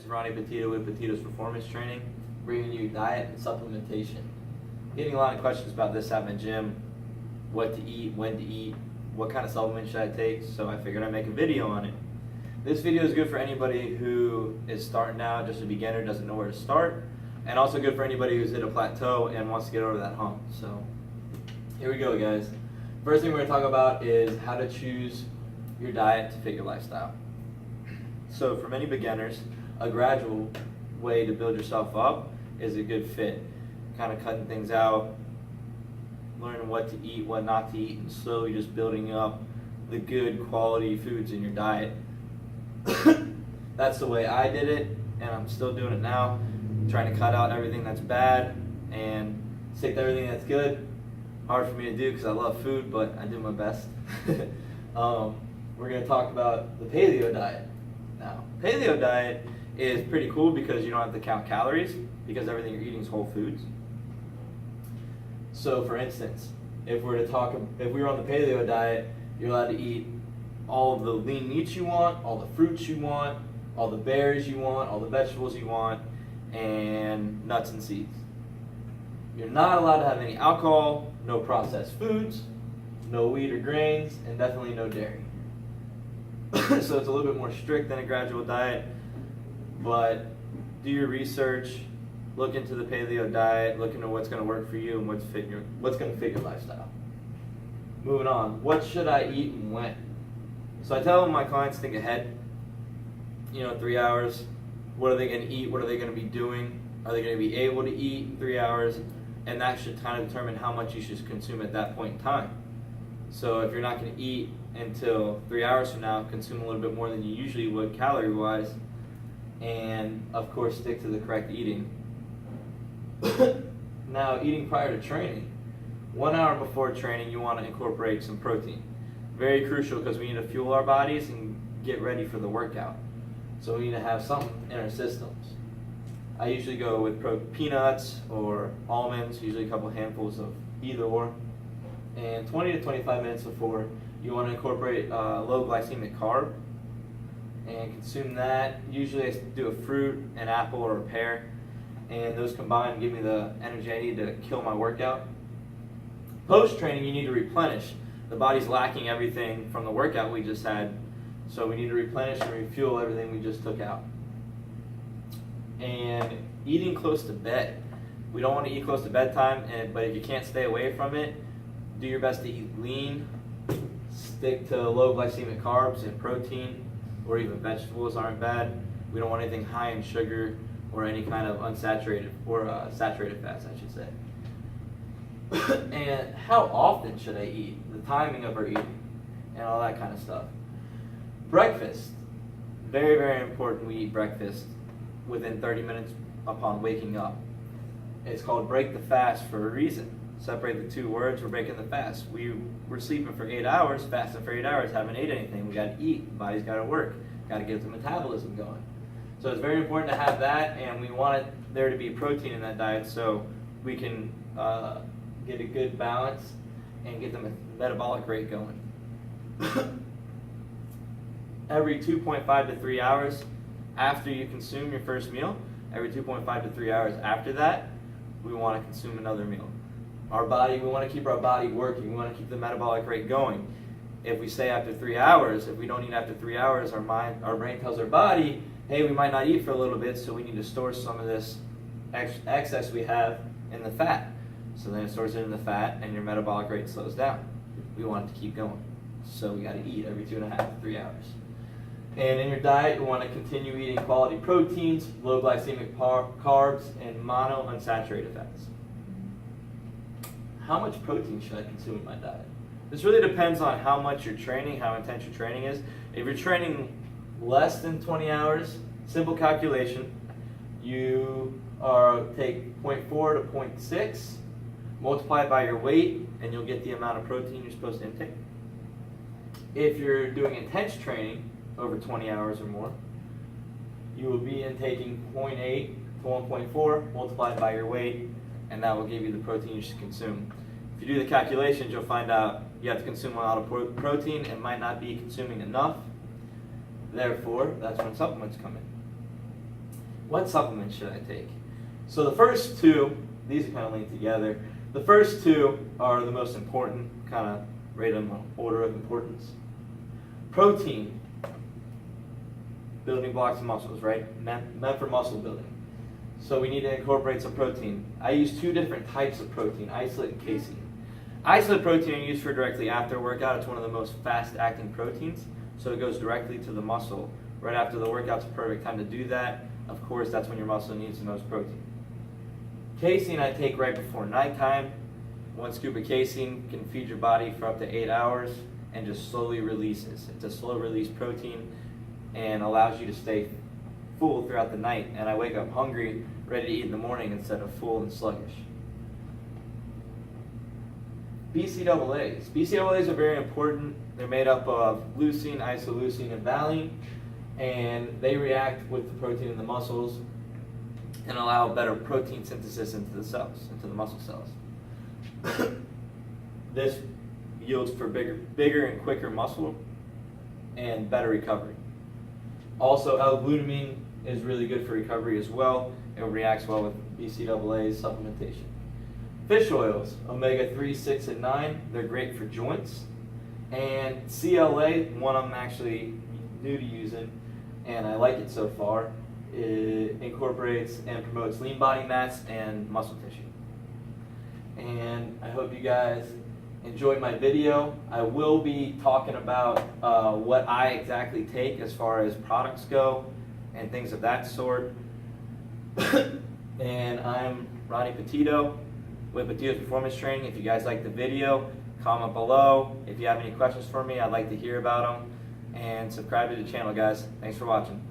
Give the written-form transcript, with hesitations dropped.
Ronnie Petito with Petito's Performance Training, bringing you diet and supplementation. Getting a lot of questions about this out in the gym, what to eat, when to eat, what kind of supplement should I take, so I figured I'd make a video on it. This video is good for anybody who is starting out, just a beginner, doesn't know where to start, and also good for anybody who's hit a plateau and wants to get over that hump. So here we go, guys. First thing we're going to talk about is how to choose your diet to fit your lifestyle. So for many beginners, a gradual way to build yourself up is a good fit. Kind of cutting things out, learning what to eat, what not to eat, and slowly just building up the good quality foods in your diet. That's the way I did it, and I'm still doing it now. Trying to cut out everything that's bad and stick to everything that's good. Hard for me to do because I love food, but I do my best. We're going to talk about the paleo diet. Now, paleo diet is pretty cool because you don't have to count calories because everything you're eating is whole foods. So, for instance, if we were on the paleo diet, you're allowed to eat all of the lean meats you want, all the fruits you want, all the berries you want, all the vegetables you want, and nuts and seeds. You're not allowed to have any alcohol, no processed foods, no wheat or grains, and definitely no dairy. So it's a little bit more strict than a gradual diet, but do your research, look into the paleo diet, look into what's going to work for you and what's going to fit your lifestyle. Moving on, what should I eat and when? So I tell my clients to think ahead, 3 hours. What are they going to eat? What are they going to be doing? Are they going to be able to eat in 3 hours? And that should kind of determine how much you should consume at that point in time. So if you're not going to eat until 3 hours from now, consume a little bit more than you usually would calorie-wise, and of course stick to the correct eating. Now, eating prior to training. 1 hour before training, you want to incorporate some protein. Very crucial because we need to fuel our bodies and get ready for the workout. So we need to have something in our systems. I usually go with peanuts or almonds, usually a couple handfuls of either or. And 20 to 25 minutes before, you want to incorporate low glycemic carb and consume that. Usually I do a fruit, an apple, or a pear, and those combined give me the energy I need to kill my workout. Post-training, you need to replenish. The body's lacking everything from the workout we just had, so we need to replenish and refuel everything we just took out. And eating close to bed. We don't want to eat close to bedtime, but if you can't stay away from it, do your best to eat lean, stick to low glycemic carbs and protein, or even vegetables aren't bad. We don't want anything high in sugar or any kind of unsaturated or saturated fats, I should say. And how often should I eat? The timing of our eating and all that kind of stuff. Breakfast. Very, very important we eat breakfast within 30 minutes upon waking up. It's called break the fast for a reason. Separate the two words, we're breaking the fast. We're sleeping for 8 hours, fasting for 8 hours, haven't ate anything. We got to eat, the body's got to work, got to get the metabolism going. So it's very important to have that, and we want there to be protein in that diet so we can get a good balance and get the metabolic rate going. Every 2.5 to 3 hours after you consume your first meal, every 2.5 to 3 hours after that, we want to consume another meal. We want to keep our body working. We want to keep the metabolic rate going. If we say after 3 hours, if we don't eat after 3 hours, our brain tells our body, hey, we might not eat for a little bit, so we need to store some of this excess we have in the fat. So then it stores it in the fat, and your metabolic rate slows down. We want it to keep going. So we got to eat every 2.5 to 3 hours. And in your diet, you want to continue eating quality proteins, low glycemic carbs, and monounsaturated fats. How much protein should I consume in my diet? This really depends on how much you're training, how intense your training is. If you're training less than 20 hours, simple calculation, you take 0.4 to 0.6, multiply it by your weight, and you'll get the amount of protein you're supposed to intake. If you're doing intense training, over 20 hours or more, you will be intaking 0.8 to 1.4 multiplied by your weight, and that will give you the protein you should consume. If you do the calculations, you'll find out you have to consume a lot of protein and might not be consuming enough. Therefore, that's when supplements come in. what supplements should I take? So the first two, these are kind of linked together. The first two are the most important, kind of rate them in order of importance. Protein, building blocks of muscles, right? Meant for muscle building. So we need to incorporate some protein. I use two different types of protein, isolate and casein. Isolate protein I use for directly after workout. It's one of the most fast-acting proteins, so it goes directly to the muscle. Right after the workout's a perfect time to do that. Of course, that's when your muscle needs the most protein. Casein I take right before nighttime. 1 scoop of casein can feed your body for up to 8 hours and just slowly releases. It's a slow release protein and allows you to stay full throughout the night. And I wake up hungry, ready to eat in the morning instead of full and sluggish. BCAAs. BCAAs are very important. They're made up of leucine, isoleucine, and valine, and they react with the protein in the muscles and allow better protein synthesis into the cells, into the muscle cells. This yields for bigger and quicker muscle and better recovery. Also, L-glutamine is really good for recovery as well. It reacts well with BCAA supplementation. Fish oils, omega-3, 6, and 9, they're great for joints. And CLA, one I'm actually new to using, and I like it so far. It incorporates and promotes lean body mass and muscle tissue. And I hope you guys enjoyed my video. I will be talking about what I exactly take as far as products go and things of that sort. And I'm Ronnie Petito with Petito's Performance Training. If you guys like the video, comment below. If you have any questions for me, I'd like to hear about them. And subscribe to the channel, guys. Thanks for watching.